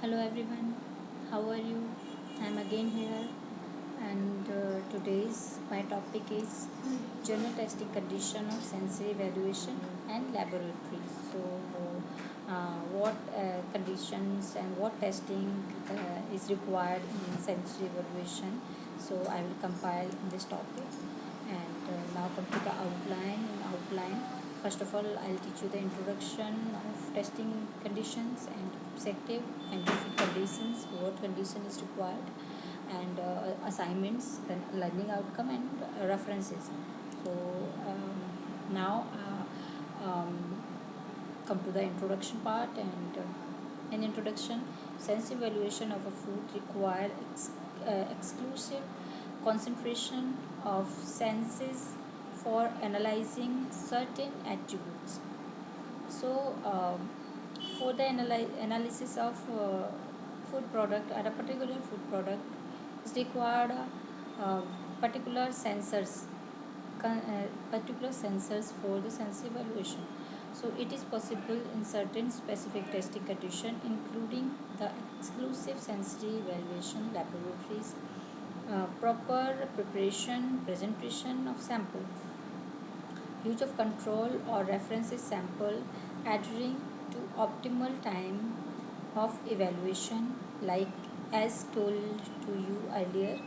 Hello everyone, how are you? I'm again here, and today's my topic is general testing condition of sensory evaluation and laboratory. So, what conditions and what testing is required in sensory evaluation? So, I will compile this topic, and now come to the outline. In outline, first of all, I'll teach you the introduction of testing conditions and objective and different conditions, what condition is required, and assignments, then learning outcome and references. So now come to the introduction part, and in introduction, sense evaluation of a food require exclusive concentration of senses for analyzing certain attributes. So, for the analysis of food product or a particular food product, is required particular sensors, particular sensors for the sense evaluation. So, it is possible in certain specific testing condition, including the exclusive sensory evaluation laboratories, proper preparation, presentation of sample, use of control or references sample adhering to optimal time of evaluation, like as told to you earlier.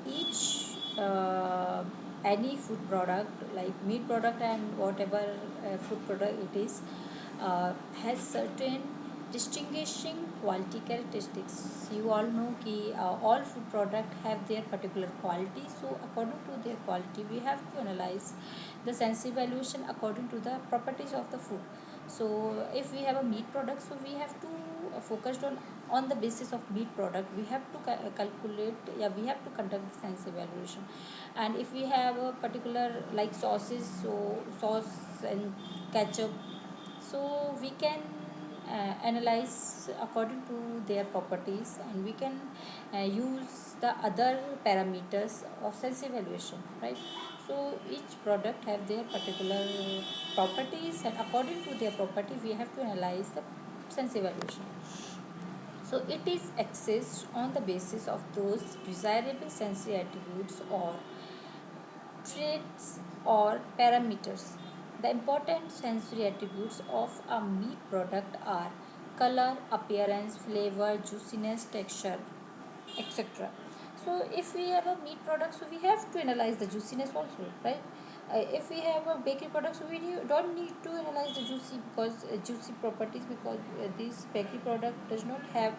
Each any food product like meat product and whatever food product it is has certain distinguishing quality characteristics. You all know कि all food product have their particular quality, so according to their quality we have to analyze the sense evaluation according to the properties of the food. So if we have a meat product, so we have to focused on the basis of meat product we have to calculate, yeah, we have to conduct the sense evaluation. And if we have a particular like sauces, so sauce and ketchup, so we can analyze according to their properties, and we can use the other parameters of sense evaluation, right? So each product have their particular properties, and according to their property we have to analyze the sense evaluation. So it is assessed on the basis of those desirable sensory attributes or traits or parameters. The important sensory attributes of a meat product are color, appearance, flavor, juiciness, texture, etc. So if we have a meat product, so we have to analyze the juiciness also, right? If we have a bakery product, so we don't need to analyze the juicy properties, because this bakery product does not have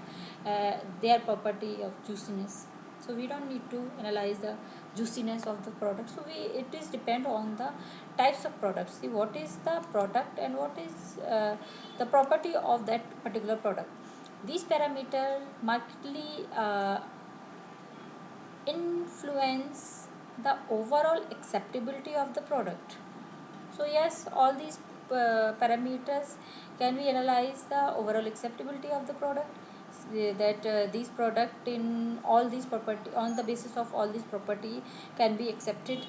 their property of juiciness. So we don't need to analyze the juiciness of the product. So it is depend on the types of products. See what is the product and what is the property of that particular product. These parameters markedly influence the overall acceptability of the product. So yes, all these parameters can we analyze the overall acceptability of the product, that these product in all these property, on the basis of all these property, can be accepted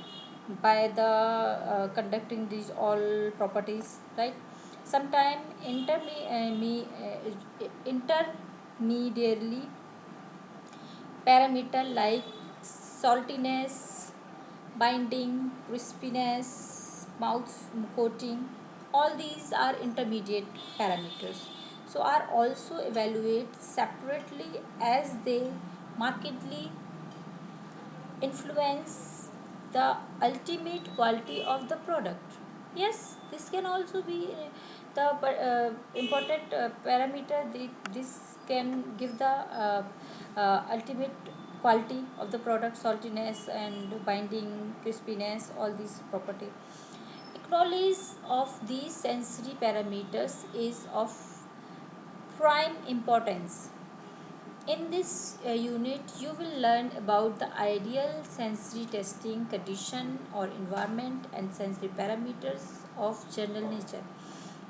by the conducting these all properties, right? Sometime intermediarily parameter like saltiness, binding, crispiness, mouth coating, all these are intermediate parameters. So are also evaluated separately as they markedly influence the ultimate quality of the product. Yes, this can also be the important parameter. This can give the ultimate quality of the product, saltiness and binding, crispiness, all these property. Acknowledge of these sensory parameters is of prime importance. In this unit, you will learn about the ideal sensory testing condition or environment and sensory parameters of general nature.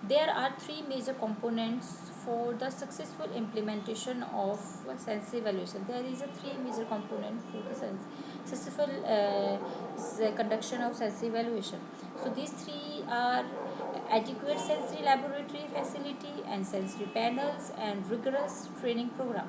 There are three major components for the successful implementation of sensory evaluation. There is a three major component for the successful conduction of sensory evaluation. So these three are adequate sensory laboratory facility and sensory panels and rigorous training program.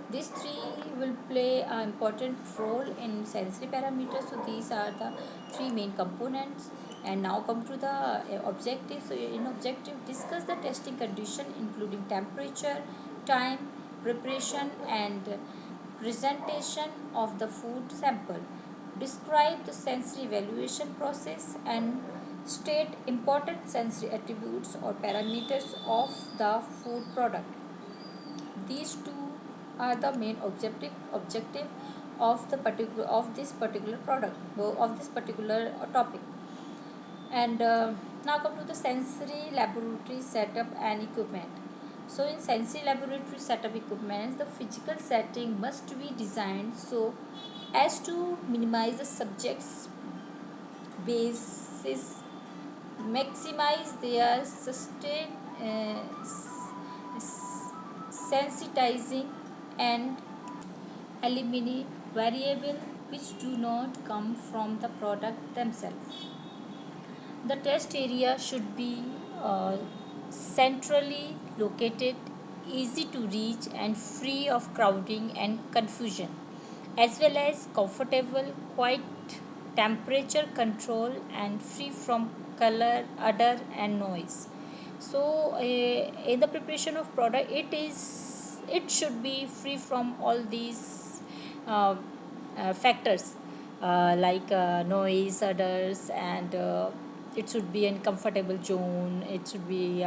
These three will play an important role in sensory parameters. So these are the three main components. And now come to the objective. So in objective, discuss the testing condition including temperature, time, preparation and presentation of the food sample. Describe the sensory evaluation process and state important sensory attributes or parameters of the food product. These two are the main objective of the particular of this particular product of this particular topic. And now come to the sensory laboratory setup and equipment. So in sensory laboratory setup equipment, the physical setting must be designed so as to minimize the subject's basis, maximize their sustain sensitizing and eliminate variables which do not come from the product themselves. The test area should be centrally located, easy to reach, and free of crowding and confusion, as well as comfortable, quiet, temperature control, and free from color, odor, and noise. So, in the preparation of product, it should be free from all these uh, factors like noise, odors, and it should be in comfortable zone. It should be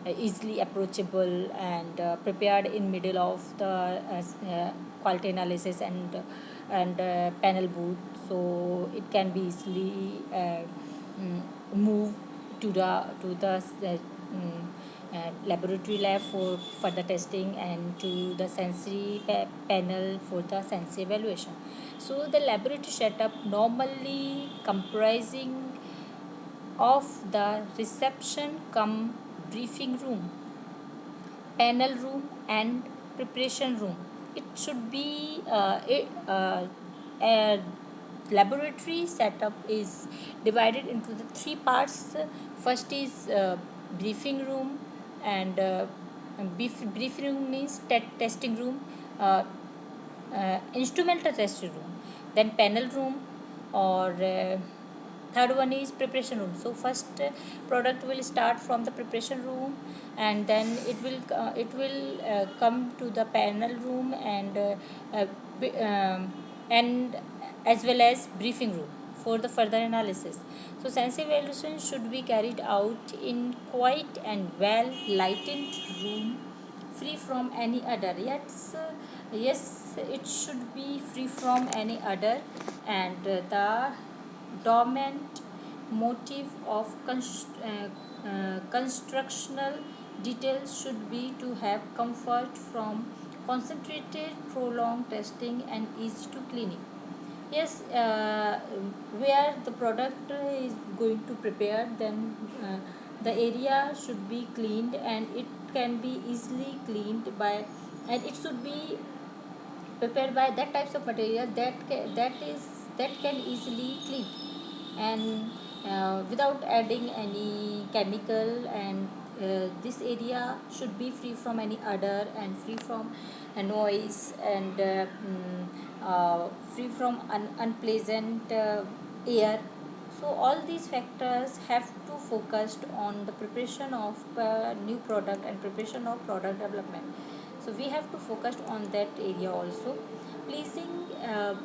easily approachable and prepared in middle of the quality analysis and panel booth, so it can be easily moved to the laboratory lab for further testing and to the sensory panel for the sensory evaluation. So the laboratory setup normally comprising of the reception cum briefing room, panel room and preparation room. It should be a laboratory setup is divided into the three parts. First is briefing room, and briefing room means testing room, uh, instrumental testing room, then panel room, or third one is preparation room. So first product will start from the preparation room, and then it will come to the panel room uh, and as well as briefing room for the further analysis. So sensory evaluation should be carried out in quiet and well lighted room, free from any odor. Yes, it should be free from any odor, and the dominant motive of constructional details should be to have comfort from concentrated prolonged testing and easy to cleaning. Yes, where the product is going to prepare, then the area should be cleaned, and it can be easily cleaned by, and it should be prepared by that types of material that can easily clean, and without adding any chemical, and this area should be free from any odor and free from noise, and free from unpleasant air. So all these factors have to focused on the preparation of new product and preparation of product development. So we have to focus on that area also. Pleasing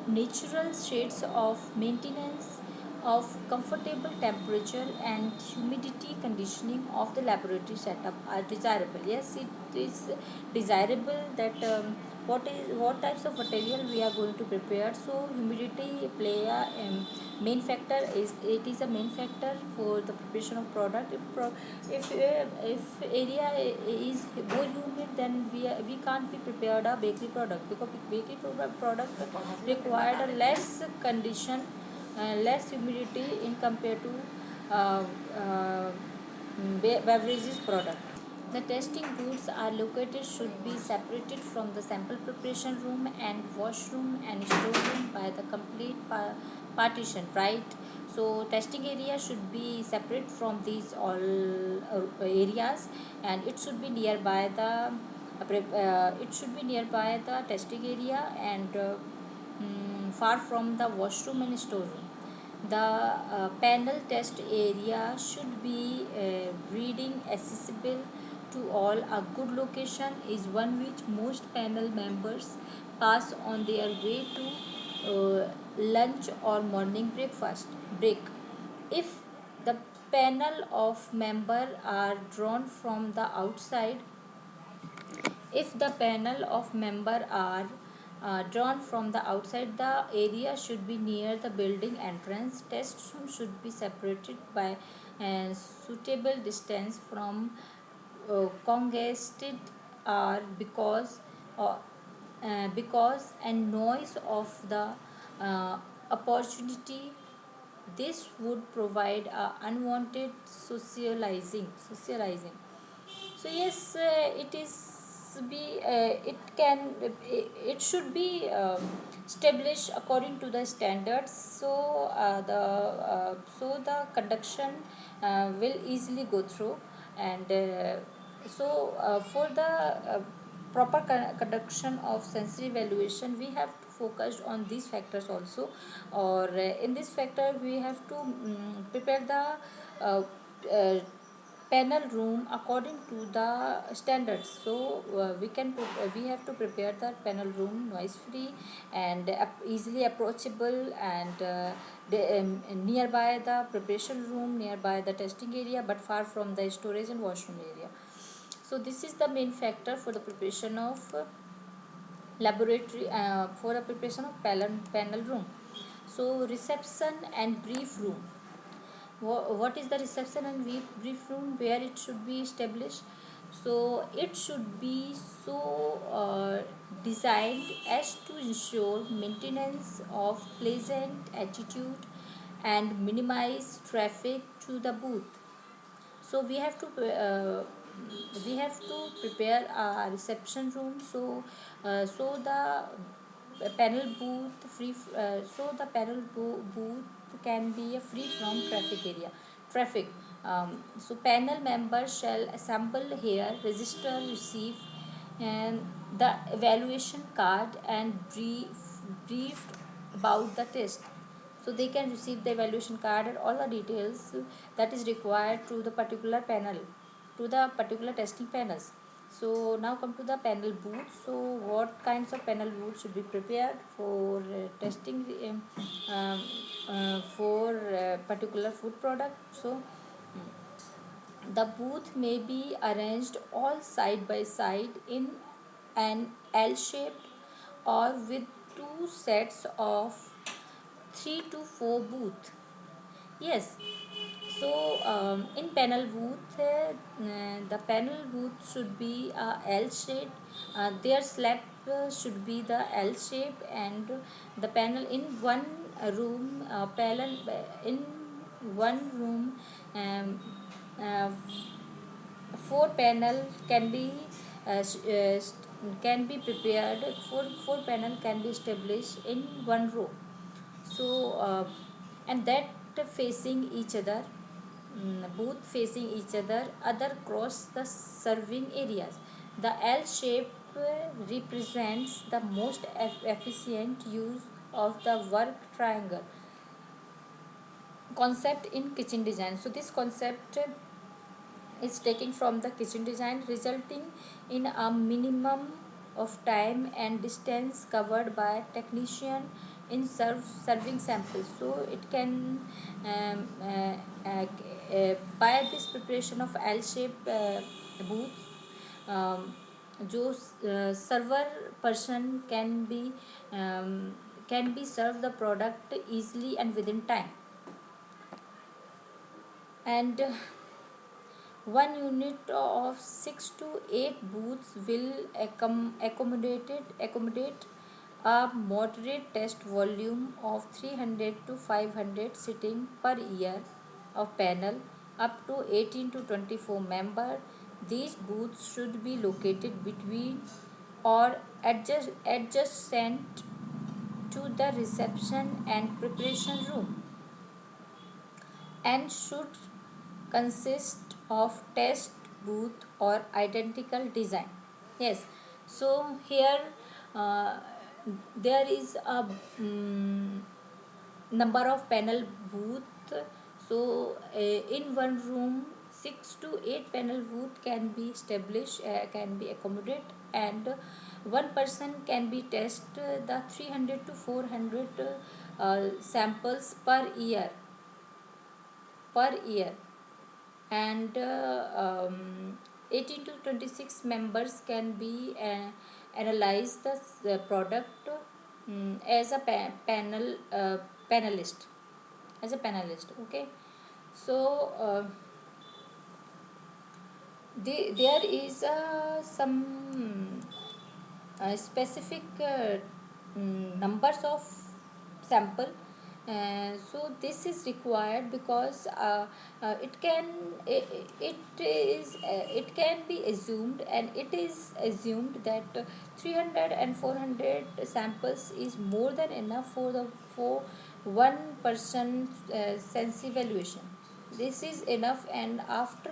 natural shades of maintenance of comfortable temperature and humidity conditioning of the laboratory setup are desirable. Yes, it is desirable that what types of material we are going to prepare. So humidity play a main factor, is it is a main factor for the preparation of product. If area is more humid, then we can't be prepared a bakery product, because bakery product required a less condition, less humidity in compared to uh, uh, beverages product. The testing booths are located should be separated from the sample preparation room and washroom and storeroom by the complete partition, right? So testing area should be separate from these all areas, and it should be nearby the it should be nearby the testing area, and far from the washroom and storeroom. The panel test area should be reading accessible to all. A good location is one which most panel members pass on their way to lunch or morning breakfast break. If the panel of member are drawn from the outside, if the panel of member are drawn from the outside, the area should be near the building entrance. Test room should be separated by a suitable distance from congested are uh, because and noise of the opportunity. This would provide unwanted socializing. So yes, it is be it can it should be established according to the standards. So the conduction will easily go through, and for the proper conduction of sensory evaluation, we have to focus on these factors also, or in this factor we have to prepare the panel room according to the standards. So we have to prepare the panel room noise free and easily approachable, and nearby the preparation room, nearby the testing area, but far from the storage and washroom area. So this is the main factor for the preparation of laboratory for the preparation of panel room. So reception and brief room. What is the reception and brief room, where it should be established? So it should be so designed as to ensure maintenance of pleasant attitude and minimize traffic to the booth. So we have to prepare a reception room, so the panel booth the panel booth can be free from traffic. So panel members shall assemble here, register, receive and the evaluation card, and briefed about the test. So they can receive the evaluation card and all the details that is required to the particular panel, to the particular testing panels. So now come to the panel booth. So what kinds of panel booths should be prepared for testing for particular food product? So the booth may be arranged all side by side in an L-shaped, or with two sets of 3 to 4 booth. Yes. So in panel booth, the panel booth should be L shaped. Their slab should be the L shape, and the panel in one room, panel in one room, um, uh, four panel can be can be prepared. Four panel can be established in one row. So and that facing each other, both facing each other cross the serving areas. The L shape represents the most efficient use of the work triangle concept in kitchen design. So this concept is taken from the kitchen design, resulting in a minimum of time and distance covered by technician in serving samples. So it can by this preparation of L shape booth, जो server person can be served the product easily and within time. And one unit of 6 to 8 booths will accommodate a moderate test volume of 300 to 500 sitting per year of panel up to 18 to 24 member. These booths should be located between or adjacent to the reception and preparation room. and should consist of test booth or identical design. Yes, so here uh, there is a number of panel booth. So in one room 6 to 8 panel booth can be established, can be accommodated, and one person can be test the 300 to 400 samples per year, and 18 to 26 members can be analyze the product as a panelist, okay. So there is some specific numbers of sample. So this is required because it can be assumed, and it is assumed that 300 and 400 samples is more than enough for one person sense evaluation. This is enough, and after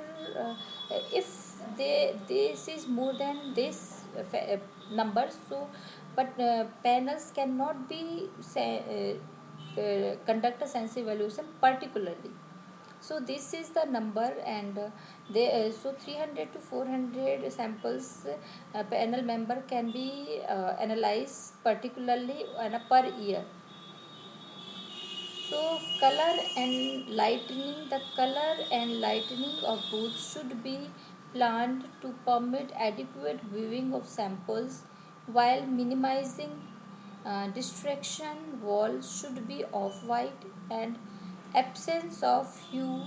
if this is more than this number, so but panels cannot be conduct a sense evaluation particularly. So this is the number, and so 300 to 400 samples panel member can be analyzed particularly on a per year. So the color and lightening of booths should be planned to permit adequate viewing of samples while minimizing distraction. Walls should be off-white, and absence of hue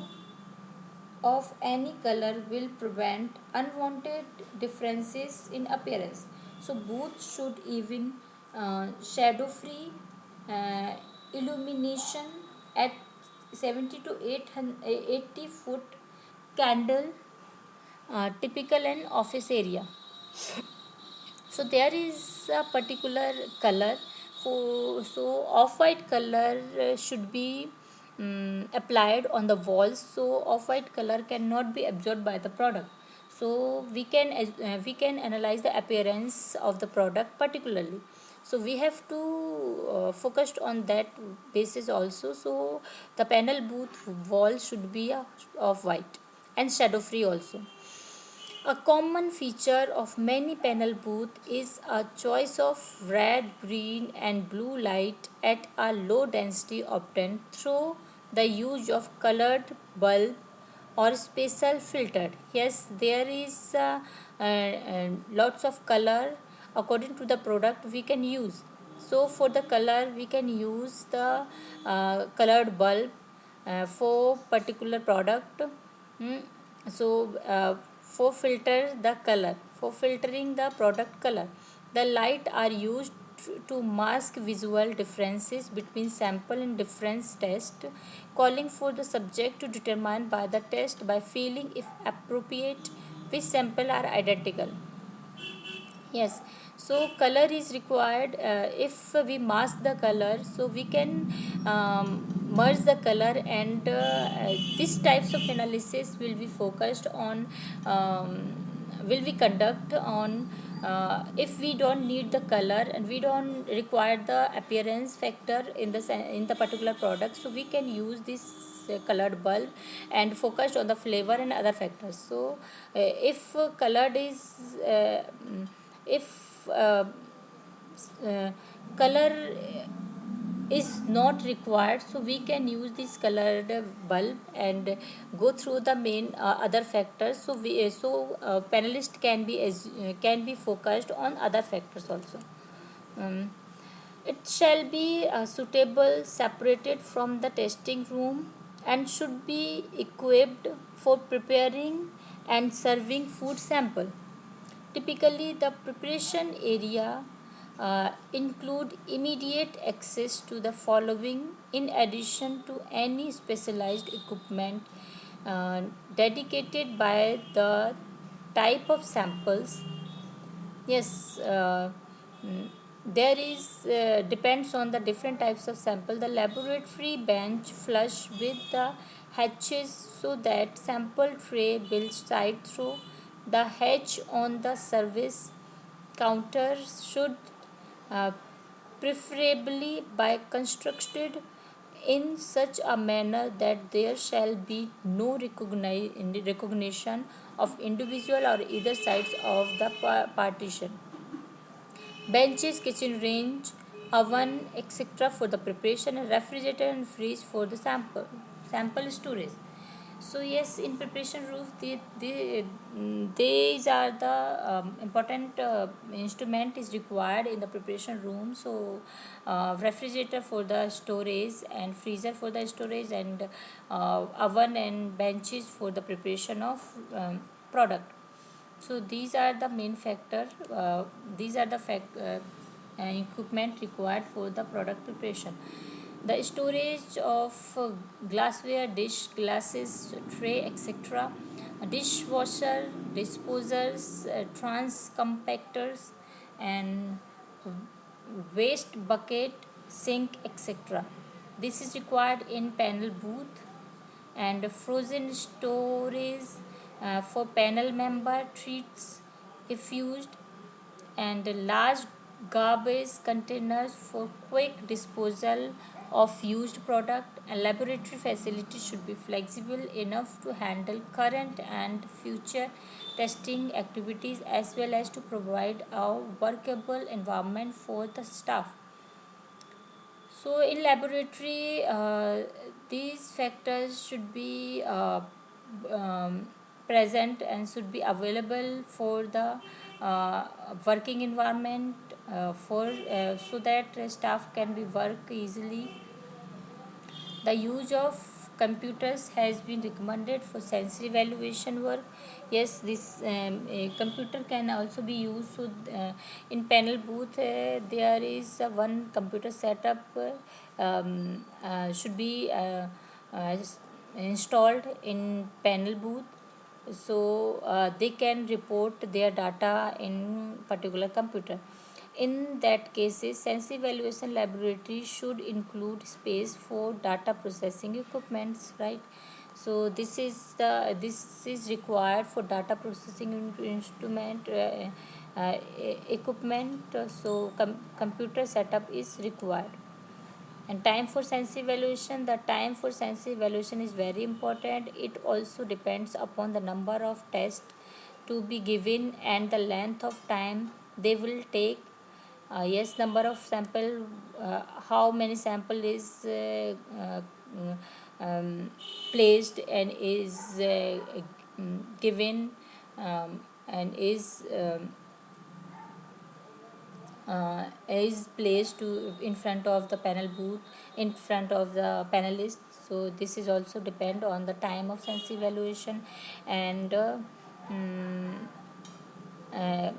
of any color will prevent unwanted differences in appearance. So booths should even shadow free uh, illumination at 70 to 80 foot candle, typical in office area. So there is a particular color for, so off white color should be applied on the walls, so off white color cannot be absorbed by the product. So we can analyze the appearance of the product particularly. So we have to focus on that basis also. So the panel booth wall should be of white and shadow free also. A common feature of many panel booths is a choice of red, green, and blue light at a low density obtained through the use of colored bulb or special filtered. Yes, there is lots of color according to the product we can use. So for the color we can use the colored bulb for particular product. Mm. So for filtering the product color, the light are used to mask visual differences between sample in different test, calling for the subject to determine by the test by feeling if appropriate which sample are identical. Yes, so color is required. If we mask the color, so we can merge the color, and these types of analysis will be focused on, will be conduct on if we don't need the color and we don't require the appearance factor in the particular product, so we can use this colored bulb and focused on the flavor and other factors. So if colored is if uh, color is not required, so we can use this colored bulb and go through the main other factors. So panelist can be focused on other factors also. um, it shall be suitable separated from the testing room and should be equipped for preparing and serving food sample. Typically, the preparation area include immediate access to the following in addition to any specialized equipment uh, dedicated by the type of samples. Yes, there is depends on the different types of sample. The laboratory bench flush with the hatches so that sample tray will slide through. The hatch on the service counter should uh, preferably by constructed in such a manner that there shall be no recognition of individual or either sides of the partition. Benches, kitchen range, oven, etc. for the preparation, and refrigerator and fridge for the sample storage. So yes, in preparation room, these are the important instrument is required in the preparation room. So refrigerator for the storage and freezer for the storage, and oven and benches for the preparation of product. So these are the main factor. These are the equipment required for the product preparation. The storage of glassware, dish, glasses, tray, etc. Dishwasher, disposers, trans compactors, and waste bucket, sink, etc. This is required in panel booth, and frozen storage for panel member treats if used, and large garbage containers for quick disposal of used product. A laboratory facility should be flexible enough to handle current and future testing activities as well as to provide a workable environment for the staff. So in laboratory, these factors should be um, present and should be available for the working environment for so that staff can be work easily. The use of computers has been recommended for sensory evaluation work. Yes, this a computer can also be used. So, in panel booth, there is one computer setup should be uh, installed in panel booth, so they can report their data in particular computer. In that cases, sense evaluation laboratory should include space for data processing equipments, right? So this is required for data processing instrument equipment. So computer setup is required. And time for sense evaluation, the time for sense evaluation is very important. It also depends upon the number of tests to be given and the length of time they will take. Yes, number of sample, how many sample is placed and is given, and is placed to in front of the panel booth, in front of the panelist. So this is also depend on the time of sense evaluation. And mm, uh,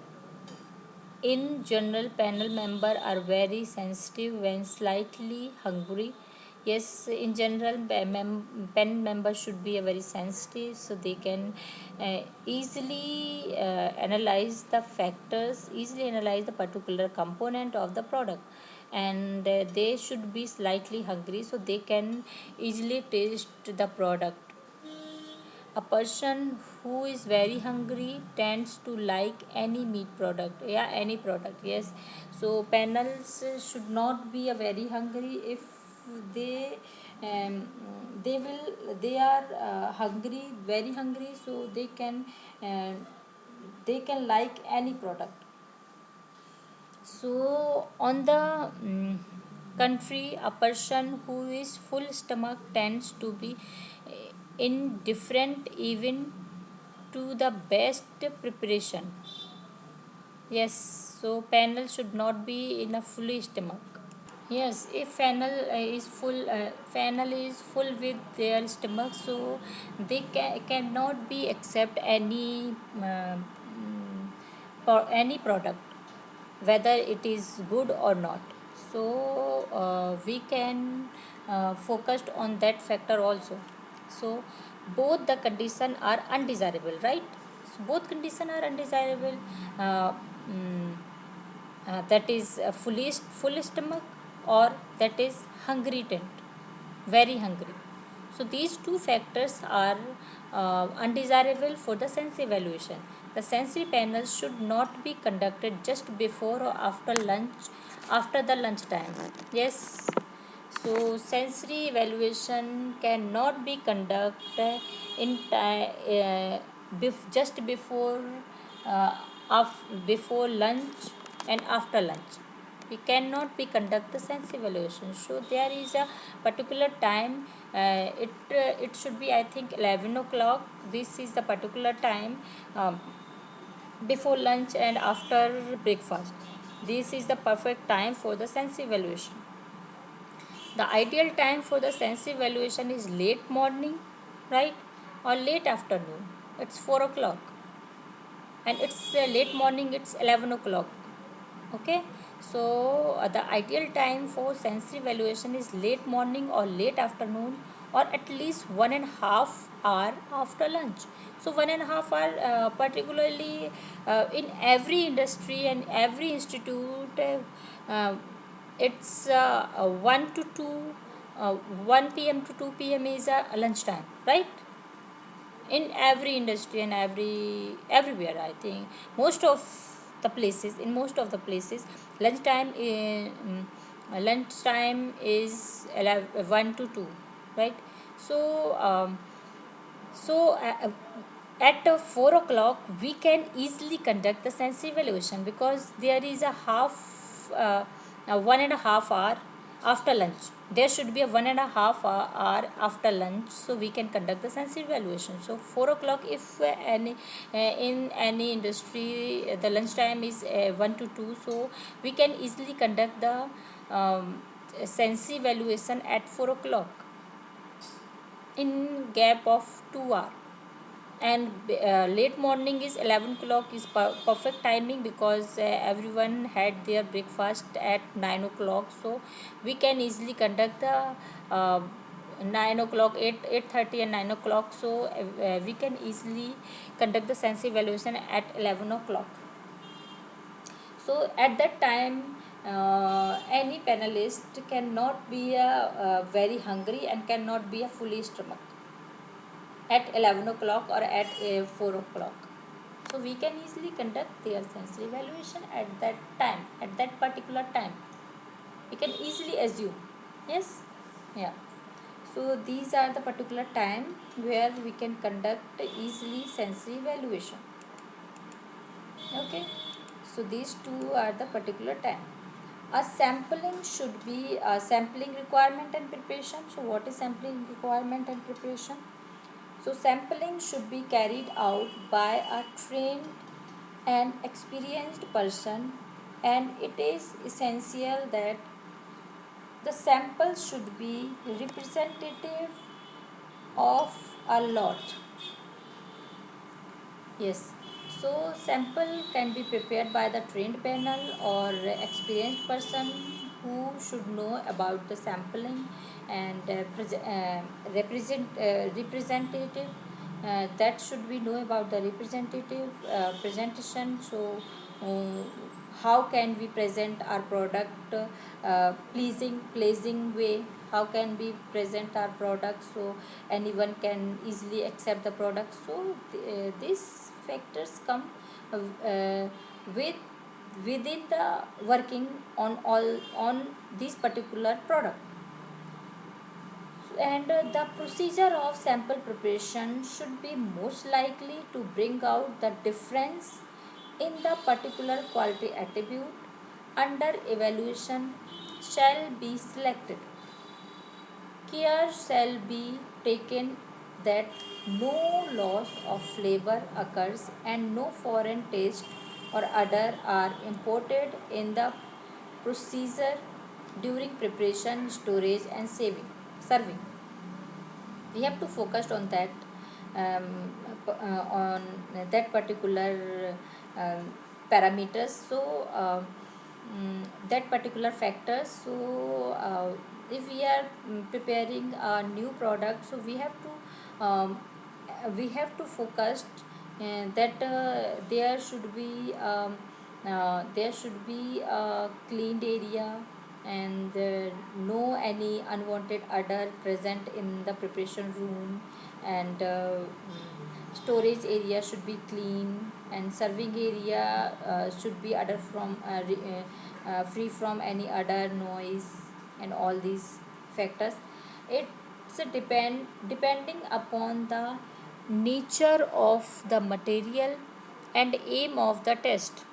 in general, panel member are very sensitive when slightly hungry. Yes, in general, panel member should be a very sensitive, so they can easily analyze the particular component of the product, and they should be slightly hungry, so they can easily taste the product. A person who is very hungry tends to like any meat product, yeah, any product. Yes, so panels should not be a very hungry. If they um, they are hungry, very hungry, so uh, they can like any product. So, on the country, a person who is full stomach tends to be indifferent even to the best preparation. Yes, so panel should not be in a fully stomach. Yes, if fennel is full with their stomach, so they cannot be accept any any product, whether it is good or not. So we can focus on that factor also. So both the condition are undesirable, right? So both condition are undesirable. Uh, mm, that is full stomach, or that is hungry tent, very hungry. So these two factors are undesirable for the sense evaluation. The sensory panel should not be conducted just before or after lunch, after the lunch time. Yes. So sensory evaluation cannot be conducted in time, just before, uh, before lunch and after lunch. We cannot be conduct the sense evaluation. So there is a particular time. It should be, I think, 11 o'clock. This is the particular time, before lunch and after breakfast. This is the perfect time for the sense evaluation. The ideal time for the sense evaluation is late morning, right, or late afternoon. It's 4 o'clock, and it's late morning. It's 11 o'clock. Okay, so the ideal time for sensory evaluation is late morning or late afternoon, or at least 1.5 hour after lunch. So 1.5 hour, particularly in every industry and every institute, it's 1 to 2, 1 p.m. to 2 p.m. is lunchtime, right? In every industry and everywhere, I think most of the places, in most of the places, lunchtime is, lunchtime is 1 to 2, right? So at 4 o'clock we can easily conduct the sense evaluation, because there is a uh, 1.5 hour after lunch. There should be a 1.5 hour after lunch, so we can conduct the sense evaluation. So 4 o'clock, if in any industry the lunch time is 1 to 2, so we can easily conduct the sense evaluation at 4 o'clock in gap of 2 hour. And late morning is 11 o'clock is perfect timing, because everyone had their breakfast at 9 o'clock. So we can easily conduct the 9 o'clock, 8:30 and 9 o'clock. So we can easily conduct the sense evaluation at 11 o'clock. So at that time, any panelist cannot be very hungry and cannot be a fully stomach at 11 o'clock or at 4 o'clock. So we can easily conduct their sensory evaluation at that time, at that particular time. We can easily assume. Yes? Yeah. So these are the particular time where we can conduct easily sensory evaluation. Okay. So these two are the particular time. A sampling should be a sampling requirement and preparation. So what is sampling requirement and preparation? So sampling should be carried out by a trained and experienced person, and it is essential that the sample should be representative of a lot. Yes. So sample can be prepared by the trained panel or experienced person who should know about the sampling, and representative, that should we know about the representative presentation. So um, how can we present our product pleasing way? How can we present our product so anyone can easily accept the product? So these factors come uh, with within the working on all on this particular product. And the procedure of sample preparation should be most likely to bring out the difference in the particular quality attribute under evaluation shall be selected. Care shall be taken that no loss of flavor occurs and no foreign taste or odor are imported in the procedure during preparation, storage, and serving. We have to focus on that, on that particular parameters. So that particular factors. So if we are preparing a new product, so we have to focus that there should be there should be a cleaned area, and no any unwanted odor present in the preparation room, and storage area should be clean, and serving area should be odor from free from any other noise, and all these factors. It's a depending upon the nature of the material and aim of the test.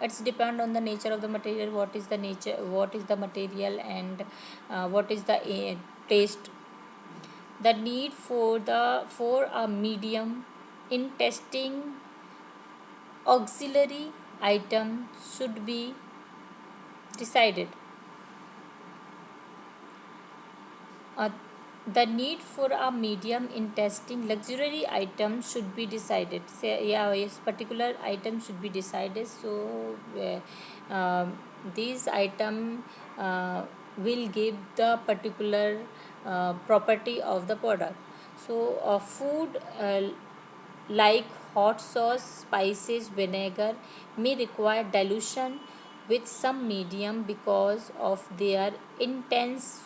It's depend on the nature of the material, what is the nature, what is the material, and what is the taste. The need for a medium in testing auxiliary item should be decided. uh, the need for a medium in testing luxury item should be decided. Say, yeah, yes, particular item should be decided. So these item will give the particular property of the product. So food like hot sauce, spices, vinegar may require dilution with some medium because of their intense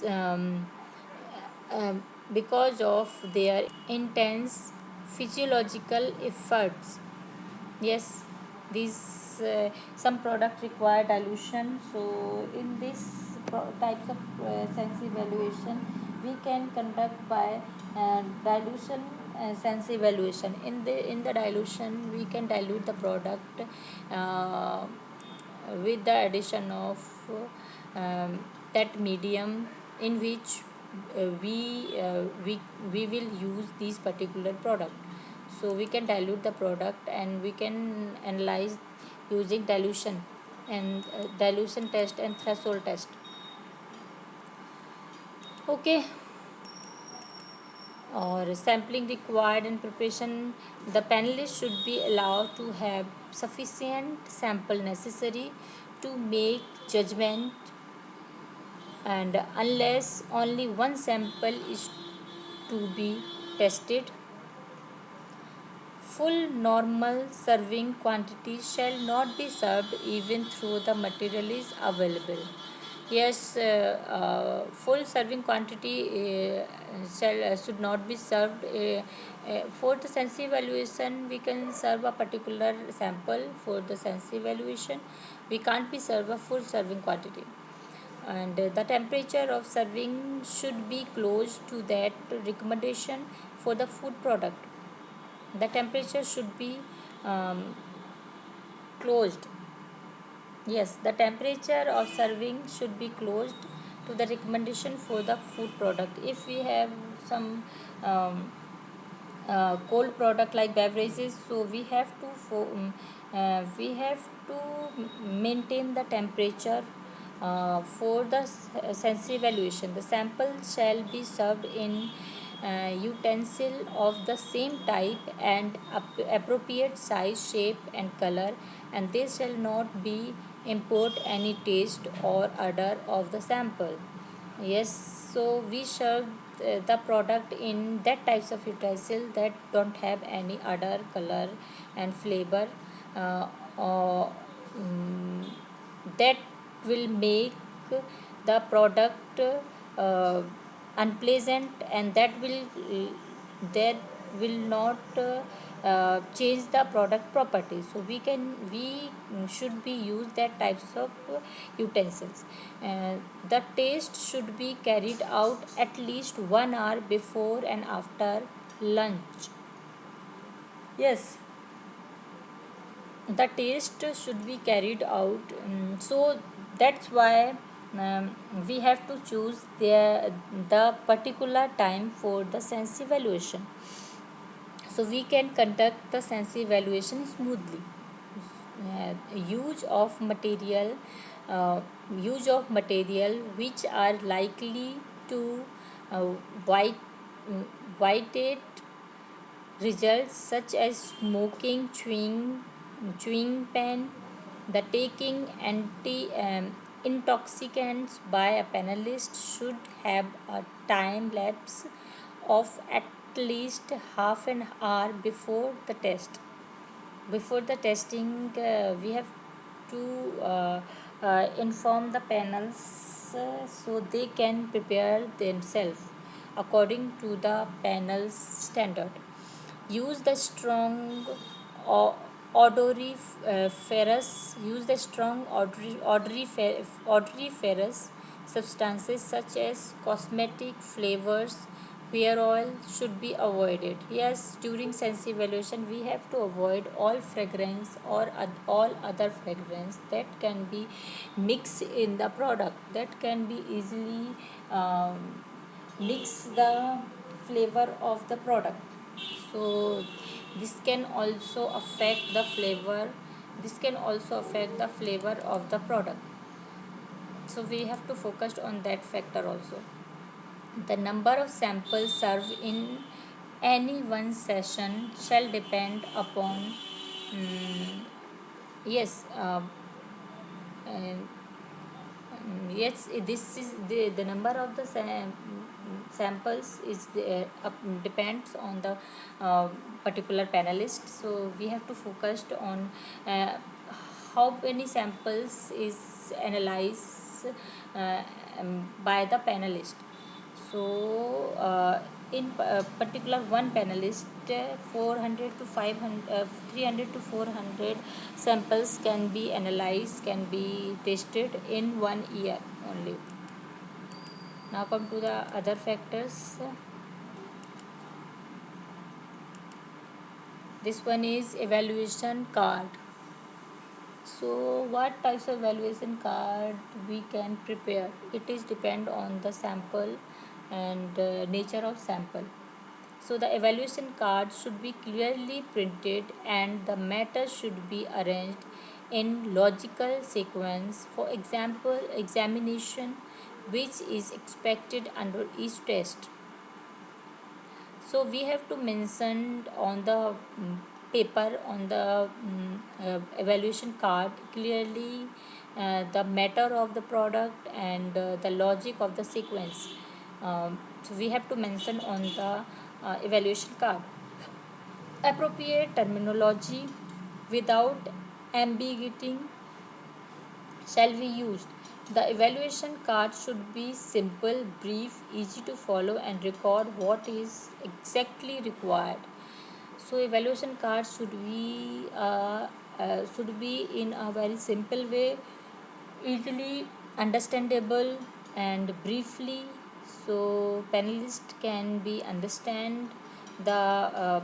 um, um, intense physiological efforts. Yes, these some product require dilution. So in this types of sense evaluation, we can conduct by dilution sense evaluation. In the dilution, we can dilute the product uh, with the addition of that medium in which we will use these particular product. So we can dilute the product, and we can analyze using dilution and dilution test and threshold test. Okay, or sampling required in preparation, the panelists should be allowed to have sufficient sample necessary to make judgment, and unless only one sample is to be tested, full normal serving quantity shall not be served even though the material is available. Yes, full serving quantity should not be served. For the sense evaluation, we can serve a particular sample. For the sense evaluation, we can't be serve a full serving quantity, and the temperature of serving should be close to that recommendation for the food product. The temperature should be um, closed. Yes, the temperature of serving should be closed to the recommendation for the food product. If we have some um, cold product like beverages, so we have to maintain the temperature for the sensory evaluation. The sample shall be served in utensil of the same type and appropriate size, shape, and color, and they shall not be import any taste or odor of the sample. Yes, so we serve the product in that types of utensil that don't have any other color and flavor, uh, or that will make the product uh, unpleasant, and that will not change the product property. So we should be use that types of utensils. The taste should be carried out at least 1 hour before and after lunch. Yes, the taste should be carried out. So that's why we have to choose the particular time for the sense evaluation, so we can conduct the sense evaluation smoothly. Use of material, uh, use of material which are likely to uh, white whited results, such as smoking, chewing pen, the taking intoxicants by a panelist should have a time lapse of at least half an hour before the test. before the testing, we have to inform the panels so they can prepare themselves according to the panel's standard. Use the strong o- odoriferous use the strong odoriferous substances such as cosmetic flavors, hair oil should be avoided. Yes, during sense evaluation we have to avoid all fragrance or all other fragrance that can be mixed in the product, that can be easily mix the flavor of the product. So this can also affect the flavor, this can also affect the flavor of the product. So we have to focus on that factor also. The number of samples served in any one session shall depend upon yes uh, yes, this is the number of the samples is depends on the particular panelist. So we have to focus on uh, how many samples is analyzed by the panelist. So in particular one panelist, 400 to 500 300 to 400 samples can be analyzed, can be tested in 1 year only. Now come to the other factors. This one is evaluation card. So what types of evaluation card we can prepare? It is depend on the sample and nature of sample. So the evaluation card should be clearly printed and the matter should be arranged in logical sequence. For example, examination which is expected under each test. So we have to mention on the paper, on the evaluation card clearly the matter of the product and the logic of the sequence. So we have to mention on the evaluation card. Appropriate terminology without ambiguity shall be used. The evaluation card should be simple, brief, easy to follow, and record what is exactly required. So, evaluation card should be in a very simple way, easily understandable, and briefly, so panelist can be understand the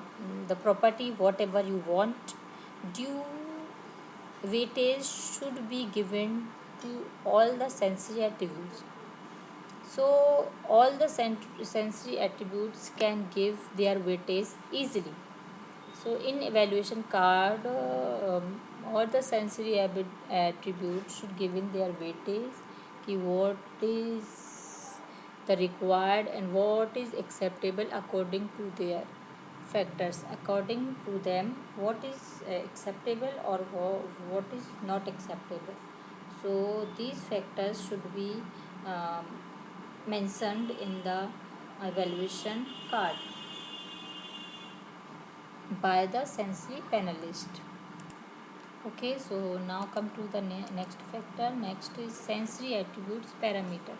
property whatever you want. Due weightage should be given to all the sensory attributes. So all the sensory attributes can give their weightage easily. So in evaluation card, all the sensory attributes should given their weightage. Ki what is the required and what is acceptable according to their factors. According to them, what is acceptable or what is not acceptable. So these factors should be um, mentioned in the evaluation card by the sensory panelist. Okay, so now come to the next factor. Next is sensory attributes parameter.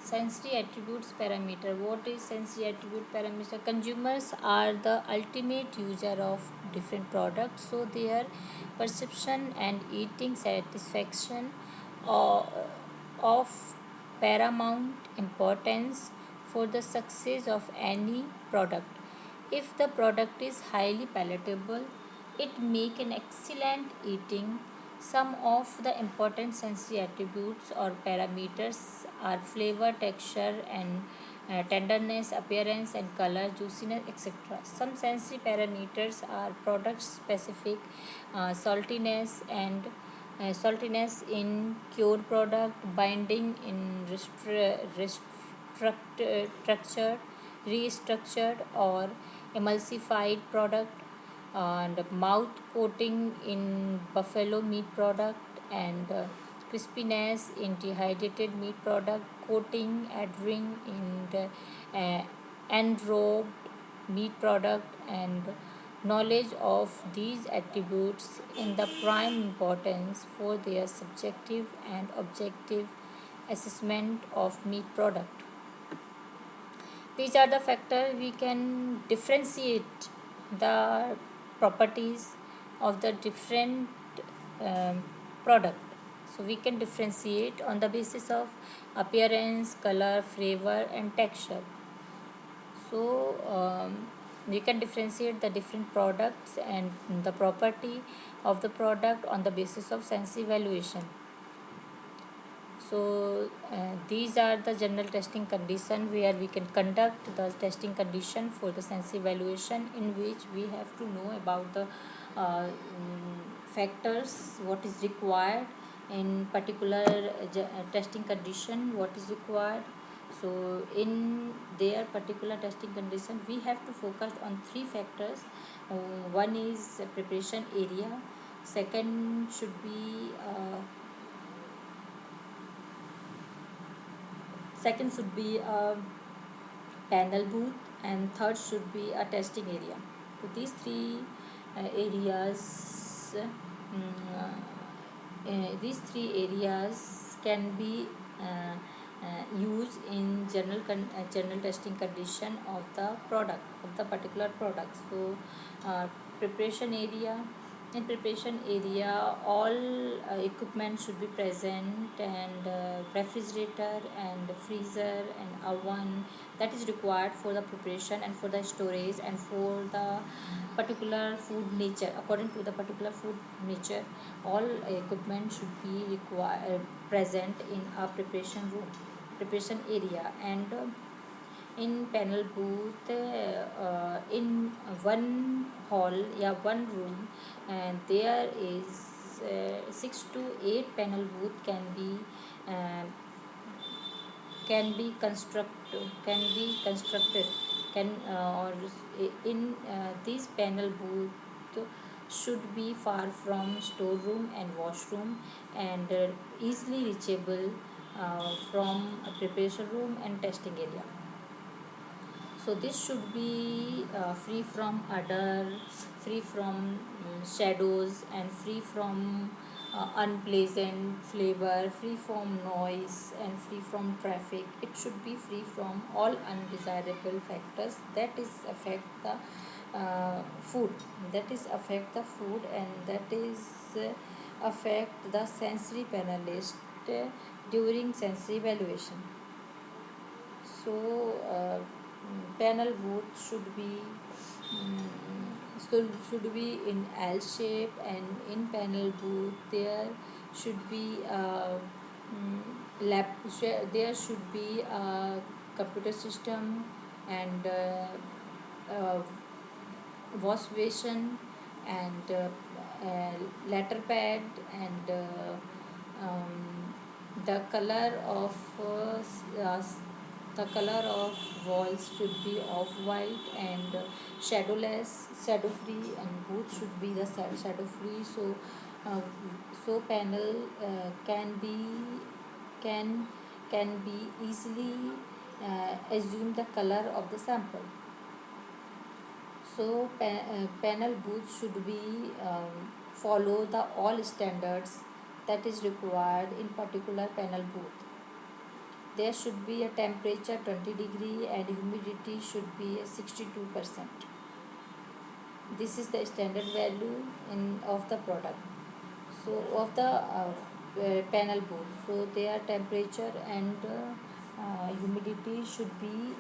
Sensory attributes parameter. What is sensory attribute parameter? Consumers are the ultimate user of different products, so their perception and eating satisfaction uh, of paramount importance for the success of any product. If the product is highly palatable, it make an excellent eating. Some of the important sensory attributes or parameters are flavor, texture, and tenderness, appearance, and color, juiciness, etc. Some sensory parameters are product specific, saltiness in cured product, binding in restructured or emulsified product, and mouth coating in buffalo meat product, and crispiness in dehydrated meat product, coating adhering in the enrobed meat product, and knowledge of these attributes in the prime importance for their subjective and objective assessment of meat product. These are the factors we can differentiate the properties of the different um, product. So we can differentiate on the basis of appearance, color, flavor, and texture. So we can differentiate the different products and the property of the product on the basis of sense evaluation. So these are the general testing condition where we can conduct the testing condition for the sense evaluation, in which we have to know about the factors, what is required in particular testing condition, what is required. So in their particular testing condition, we have to focus on three factors. One is preparation area, second should be second should be a panel booth, and third should be a testing area. So these three areas these three areas can be used in general testing condition of the product, of the particular product. So preparation area, in preparation area all equipment should be present, and refrigerator and freezer and oven, that is required for the preparation and for the storage and for the particular food nature. According to the particular food nature, all equipment should be required present in a preparation area. And in panel booth, in one hall, yeah, one room, and there is 6 to 8 panel booth uh, can be constructed, can or in these panel booth should be far from storeroom and washroom, and easily reachable from a preparation room and testing area. So this should be free from odor, free from shadows, and free from unpleasant flavor, free from noise, and free from traffic. It should be free from all undesirable factors that is affect the food, and that is affect the sensory panelist during sensory evaluation. So panel booth should be in L shape, and in panel booth there should be there should be a computer system, and uh, wash basin, and letter pad, and the color of the color of walls should be off white, and shadow free, and both should be the shadow free. So uh, panel can can be easily assume the color of the sample. So panel booth should be follow the all standards that is required in particular panel booth. There should be a temperature 20 degree, and humidity should be 62%. This is the standard value in of the product, so of the panel booth. So their temperature and humidity should be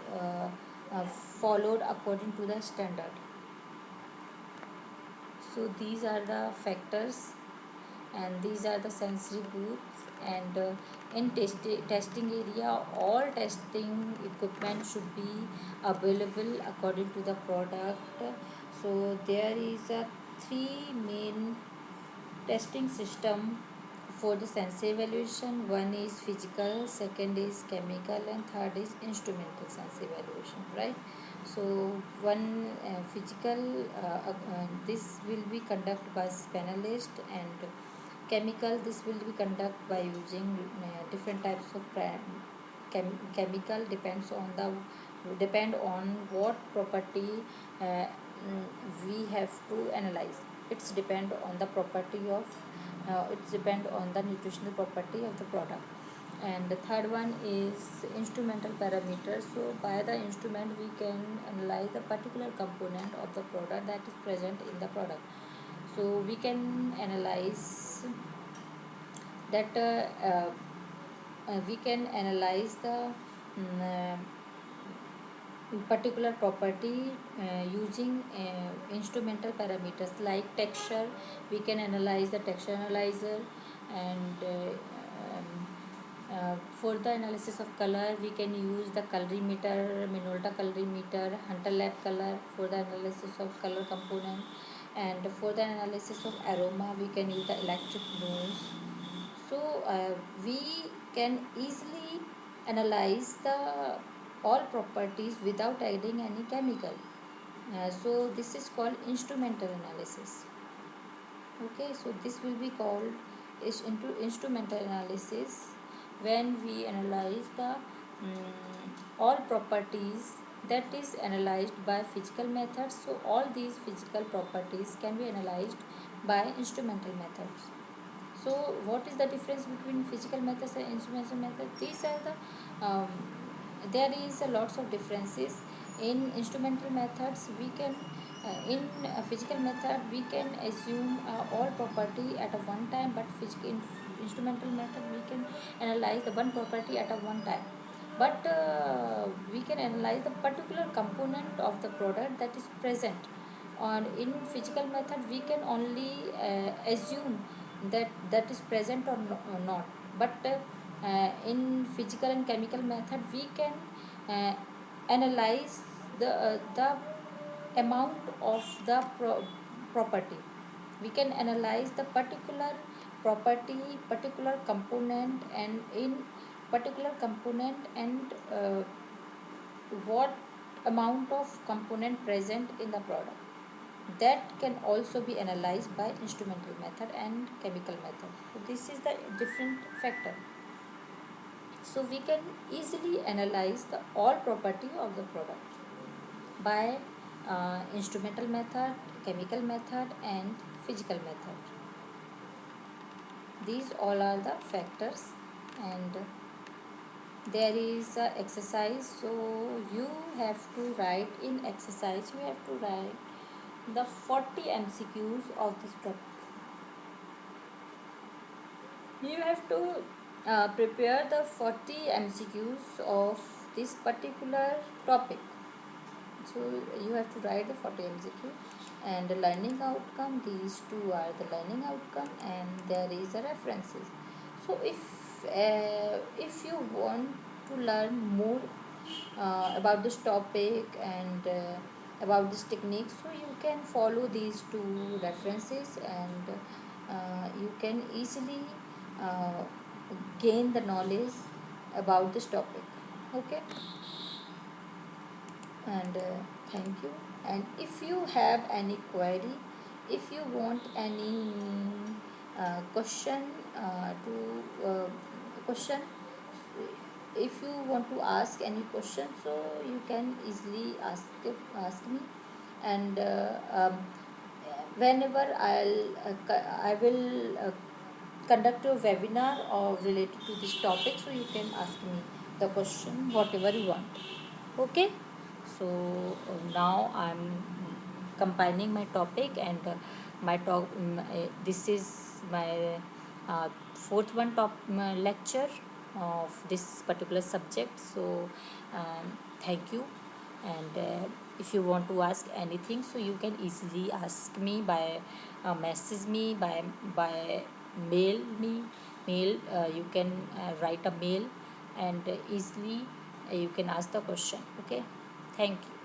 followed according to the standard. So these are the factors, and these are the sensory booths. And in testing area, all testing equipment should be available according to the product. So there is a three main testing system for the sense evaluation. One is physical, second is chemical, and third is instrumental sense evaluation, right? So one physical, this will be conducted by panelist, and chemical, this will be conducted by using different types of chemical, depends on the depend on what property uh, we have to analyze. It's depend on the property of it's depend on the nutritional property of the product. And the third one is instrumental parameters. So by the instrument we can analyze the particular component of the product that is present in the product. So we can analyze that we can analyze the mm, particular property using instrumental parameters like texture. We can analyze the texture analyzer. And for the analysis of color we can use the colorimeter, Minolta colorimeter, Hunter lab color for the analysis of color component. And for the analysis of aroma we can use the electric nose. So we can easily analyze the all properties without adding any chemical. So this is called instrumental analysis. Okay, so this will be called is into instrumental analysis when we analyze the all properties that is analyzed by physical methods. So all these physical properties can be analyzed by instrumental methods. So what is the difference between physical methods and instrumental methods? These are the there is a lots of differences. In instrumental methods we can in a physical method we can assume all property at a one time, but in instrumental method we can analyze the one property at a one time. But we can analyze the particular component of the product that is present. On in physical method we can only assume that is present or not. But in physical and chemical method we can uh, analyze the amount of the property. We can analyze the particular property, particular component, and in particular component and what amount of component present in the product. That can also be analyzed by instrumental method and chemical method. So this is the different factor. So we can easily analyze the all property of the product by instrumental method, chemical method, and physical method. These all are the factors. And there is a exercise. So you have to write in exercise. You have to write the 40 MCQs of this topic. You have to prepare the 40 MCQs of this particular topic. So you have to write the 40 MCQ. And the learning outcome, these two are the learning outcome, and there is a references. So if you want to learn more about this topic and about this technique, so you can follow these two references. And you can easily uh, gain the knowledge about this topic. Okay. And thank you. And if you have any query, if you want any question to question, if you want to ask any question, so you can easily ask me. And whenever I will conduct a webinar or related to this topic, so you can ask me the question whatever you want. Okay. So now I'm combining my topic. And my talk this is my fourth one top lecture of this particular subject. So thank you. And if you want to ask anything, so you can easily ask me by message me by mail. You can write a mail, and easily you can ask the question. Okay. Thank you.